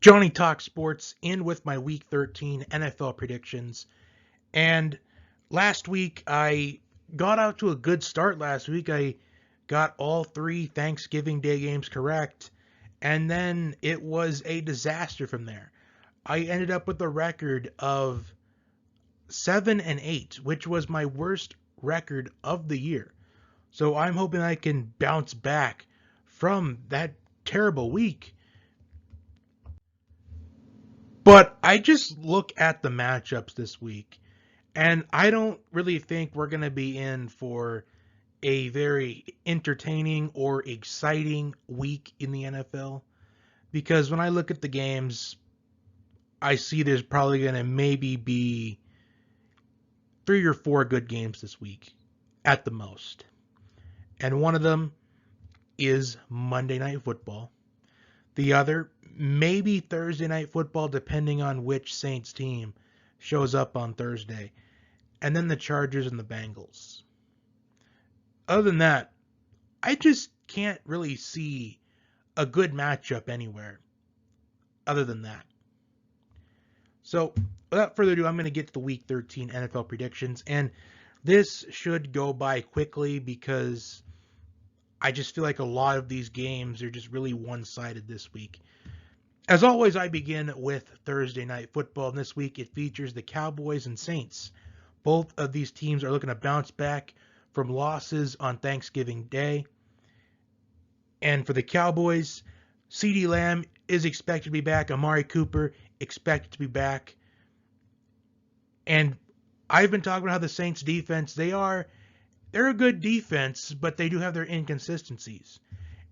Johnny Talk Sports in with my Week 13 NFL predictions. And last week, I got out to a good start last week. I got all three Thanksgiving Day games correct. And then it was a disaster from there. I ended up with a record of 7-8, which was my worst record of the year. So I'm hoping I can bounce back from that terrible week. But I just look at the matchups this week, and I don't really think we're going to be in for a very entertaining or exciting week in the NFL. Because when I look at the games, I see there's probably going to maybe be 3 or 4 good games this week at the most. And one of them is Monday Night Football. The other, maybe Thursday Night Football, depending on which Saints team shows up on Thursday. And then the Chargers and the Bengals. Other than that, I just can't really see a good matchup anywhere other than that. So, without further ado, I'm going to get to the Week 13 NFL predictions. And this should go by quickly because I just feel like a lot of these games are just really one-sided this week. As always, I begin with Thursday Night Football. And this week, it features the Cowboys and Saints. Both of these teams are looking to bounce back from losses on Thanksgiving Day. And for the Cowboys, CeeDee Lamb is expected to be back. Amari Cooper expected to be back. And I've been talking about how the Saints defense, they're a good defense, but they do have their inconsistencies.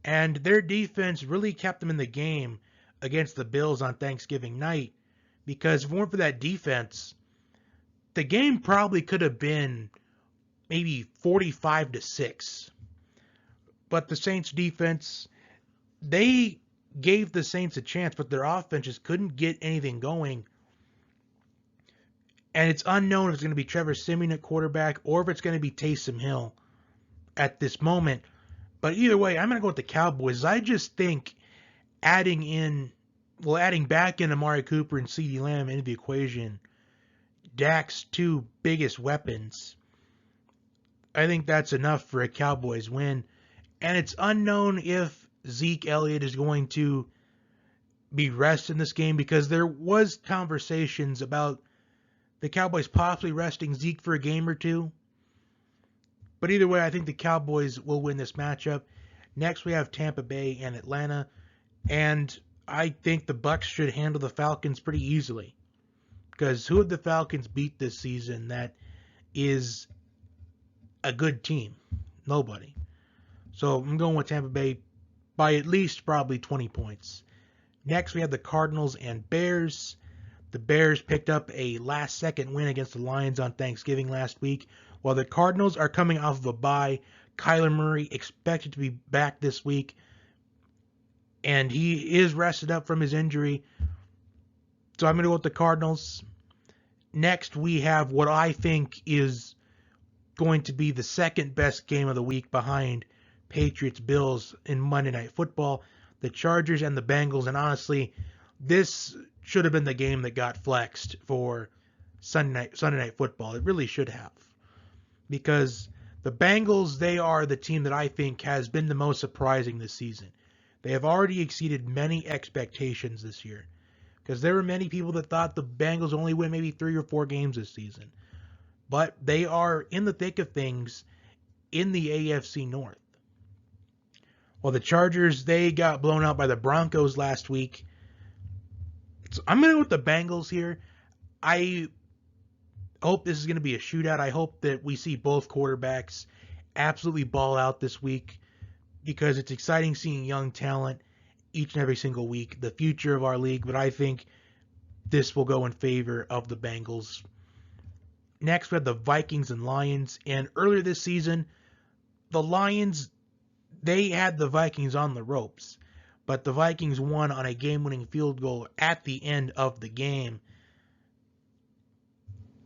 And their defense really kept them in the game against the Bills on Thanksgiving night, because if it weren't for that defense, the game probably could have been maybe 45-6. But the Saints defense, they gave the Saints a chance, but their offense just couldn't get anything going. And it's unknown if it's going to be Trevor Siemian at quarterback or if it's going to be Taysom Hill at this moment. But either way, I'm going to go with the Cowboys. I just think adding back in Amari Cooper and CeeDee Lamb into the equation, Dak's two biggest weapons, I think that's enough for a Cowboys win. And it's unknown if Zeke Elliott is going to be rested in this game, because there was conversations about the Cowboys possibly resting Zeke for a game or two. But either way, I think the Cowboys will win this matchup. Next, we have Tampa Bay and Atlanta. And I think the Bucs should handle the Falcons pretty easily. Because who have the Falcons beat this season that is a good team? Nobody. So I'm going with Tampa Bay by at least probably 20 points. Next, we have the Cardinals and Bears. The Bears picked up a last-second win against the Lions on Thanksgiving last week, while the Cardinals are coming off of a bye. Kyler Murray expected to be back this week, and he is rested up from his injury. So I'm going to go with the Cardinals. Next, we have what I think is going to be the second best game of the week behind Patriots-Bills in Monday Night Football, the Chargers and the Bengals. And honestly, this should have been the game that got flexed for Sunday Night Football. It really should have. Because the Bengals, they are the team that I think has been the most surprising this season. They have already exceeded many expectations this year. Because there were many people that thought the Bengals only win maybe 3 or 4 games this season. But they are in the thick of things in the AFC North. Well, the Chargers, they got blown out by the Broncos last week. So I'm going to go with the Bengals here. I hope this is going to be a shootout. I hope that we see both quarterbacks absolutely ball out this week, because it's exciting seeing young talent each and every single week, the future of our league. But I think this will go in favor of the Bengals. Next, we have the Vikings and Lions. And earlier this season, the Lions, they had the Vikings on the ropes. But the Vikings won on a game-winning field goal at the end of the game.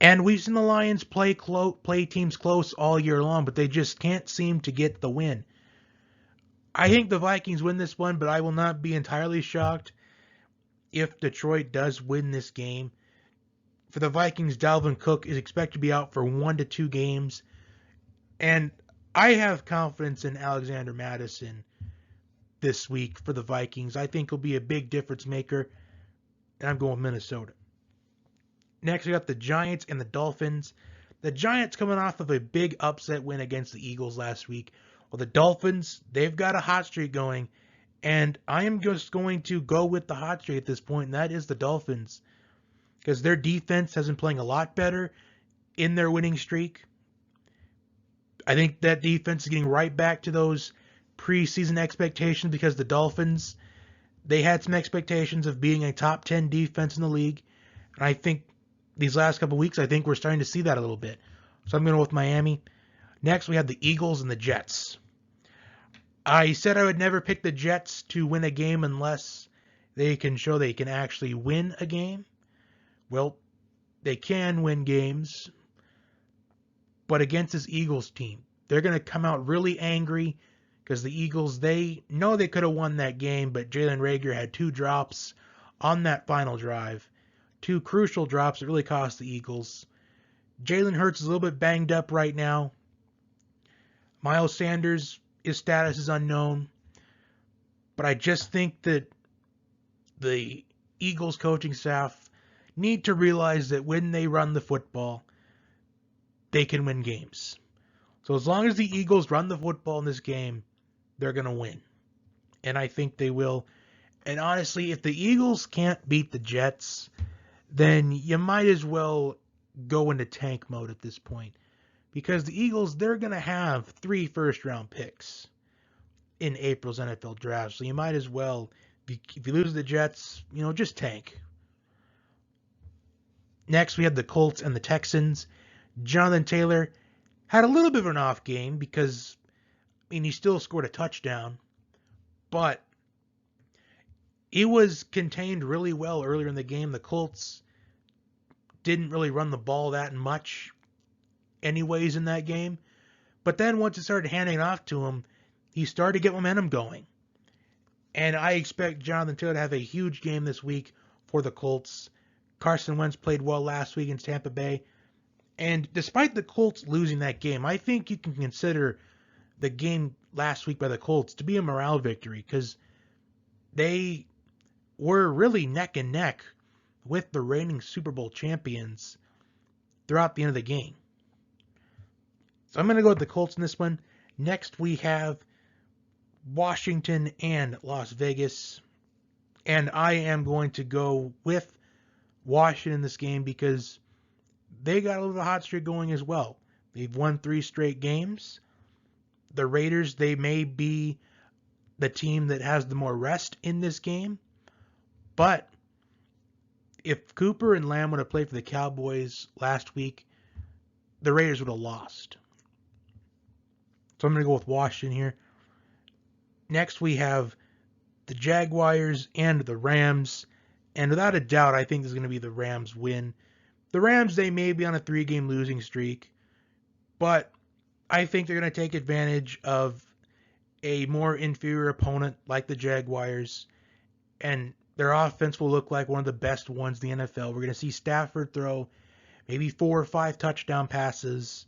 And we've seen the Lions play teams close all year long, but they just can't seem to get the win. I think the Vikings win this one, but I will not be entirely shocked. if Detroit does win this game. For the Vikings, Dalvin Cook is expected to be out for 1 to 2 games. And I have confidence in Alexander Mattison this week for the Vikings. I think he'll be a big difference maker. And I'm going with Minnesota. Next, we got the Giants and the Dolphins. The Giants coming off of a big upset win against the Eagles last week. Well, the Dolphins, they've got a hot streak going. And I am just going to go with the hot streak at this point, and that is the Dolphins. Because their defense has been playing a lot better in their winning streak. I think that defense is getting right back to those preseason expectations because the Dolphins, they had some expectations of being a top 10 defense in the league. And I think these last couple of weeks, I think we're starting to see that a little bit. So I'm going to go with Miami. Next, we have the Eagles and the Jets. I said I would never pick the Jets to win a game unless they can show they can actually win a game. Well, they can win games, but against this Eagles team, they're going to come out really angry because the Eagles, they know they could have won that game, but Jalen Reagor had 2 drops on that final drive. 2 crucial drops that really cost the Eagles. Jalen Hurts is a little bit banged up right now. Miles Sanders, his status is unknown. But I just think that the Eagles coaching staff need to realize that when they run the football, they can win games. So as long as the Eagles run the football in this game, they're going to win. And I think they will. And honestly, if the Eagles can't beat the Jets, then you might as well go into tank mode at this point. Because the Eagles, they're going to have 3 first-round picks in April's NFL draft. So you might as well, if you lose the Jets, just tank. Next, we have the Colts and the Texans. Jonathan Taylor had a little bit of an off game because, he still scored a touchdown. But it was contained really well earlier in the game. The Colts didn't really run the ball that much anyways in that game. But then once it started handing it off to him, he started to get momentum going. And I expect Jonathan Taylor to have a huge game this week for the Colts. Carson Wentz played well last week against Tampa Bay. And despite the Colts losing that game, I think you can consider the game last week by the Colts to be a morale victory because they were really neck and neck with the reigning Super Bowl champions throughout the end of the game. So I'm going to go with the Colts in this one. Next, we have Washington and Las Vegas. And I am going to go with Washington in this game because they got a little hot streak going as well. They've won 3 straight games. The Raiders, they may be the team that has the more rest in this game. But if Cooper and Lamb would have played for the Cowboys last week, the Raiders would have lost. So I'm going to go with Washington here. Next, we have the Jaguars and the Rams. And without a doubt, I think this is going to be the Rams win. The Rams, they may be on a 3-game losing streak, but I think they're going to take advantage of a more inferior opponent like the Jaguars, and their offense will look like one of the best ones in the NFL. We're going to see Stafford throw maybe 4 or 5 touchdown passes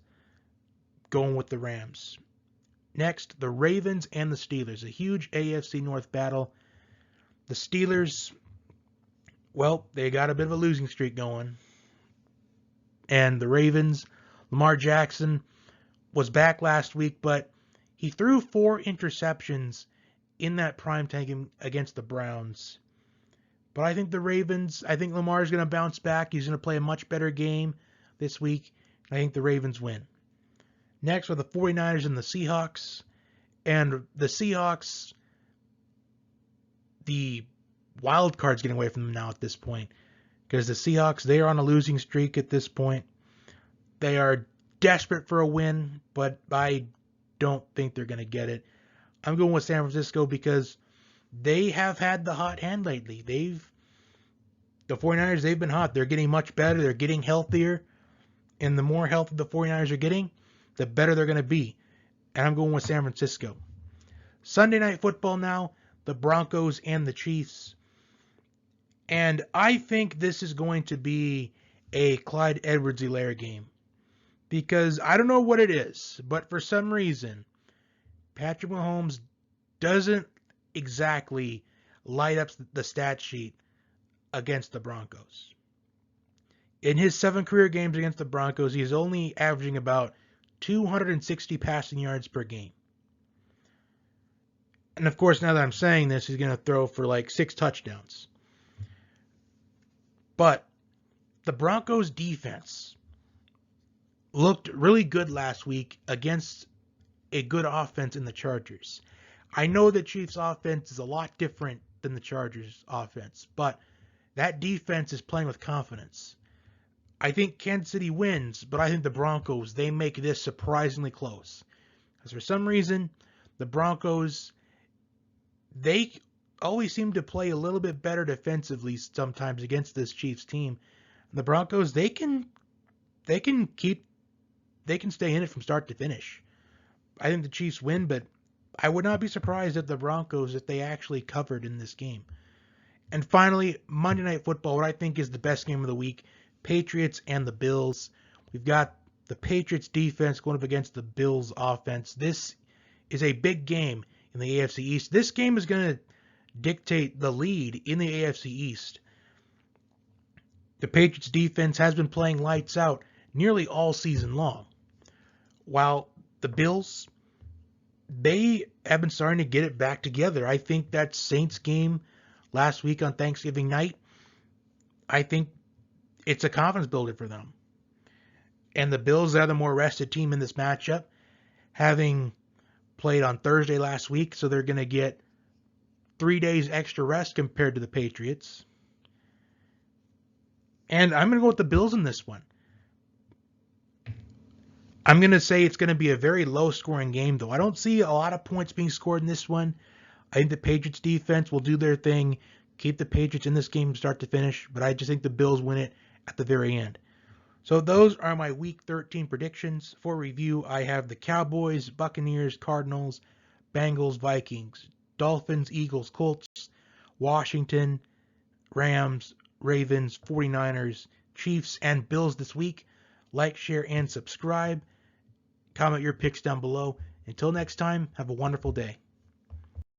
going with the Rams. Next, the Ravens and the Steelers, a huge AFC North battle. The Steelers, well, they got a bit of a losing streak going. And the Ravens, Lamar Jackson was back last week, but he threw 4 interceptions in that primetime game against the Browns. But I think the Ravens, I think Lamar's going to bounce back. He's going to play a much better game this week. I think the Ravens win. Next are the 49ers and the Seahawks. And the Seahawks, the wild card's getting away from them now at this point. Because the Seahawks, they are on a losing streak at this point. They are desperate for a win, but I don't think they're going to get it. I'm going with San Francisco because they have had the hot hand lately. The 49ers, they've been hot. They're getting much better. They're getting healthier. And the more healthy the 49ers are getting, the better they're going to be. And I'm going with San Francisco. Sunday Night Football now, the Broncos and the Chiefs. And I think this is going to be a Clyde Edwards-Helaire game. Because I don't know what it is, but for some reason, Patrick Mahomes doesn't exactly light up the stat sheet against the Broncos. In his 7 career games against the Broncos, he's only averaging about 260 passing yards per game. And of course, now that I'm saying this, he's going to throw for like 6 touchdowns. But the Broncos defense looked really good last week against a good offense in the Chargers. I know the Chiefs' offense is a lot different than the Chargers' offense, but that defense is playing with confidence. I think Kansas City wins, but I think the Broncos, they make this surprisingly close. Because for some reason, the Broncos, they always seem to play a little bit better defensively sometimes against this Chiefs team. The Broncos, they can stay in it from start to finish. I think the Chiefs win, but I would not be surprised if the Broncos, if they actually covered in this game. And finally, Monday Night Football, what I think is the best game of the week, Patriots and the Bills. We've got the Patriots defense going up against the Bills offense. This is a big game in the AFC East. This game is going to dictate the lead in the AFC East. The Patriots defense has been playing lights out nearly all season long, while the Bills, they have been starting to get it back together. I think that Saints game last week on Thanksgiving night, I think it's a confidence builder for them. And the Bills are the more rested team in this matchup, having played on Thursday last week, so they're going to get 3 days extra rest compared to the Patriots. And I'm going to go with the Bills in this one. I'm going to say it's going to be a very low-scoring game, though. I don't see a lot of points being scored in this one. I think the Patriots defense will do their thing, keep the Patriots in this game start to finish, but I just think the Bills win it at the very end. So those are my Week 13 predictions. For review, I have the Cowboys, Buccaneers, Cardinals, Bengals, Vikings, Dolphins, Eagles, Colts, Washington, Rams, Ravens, 49ers, Chiefs, and Bills this week. Like, share, and subscribe. Comment your picks down below. Until next time, have a wonderful day.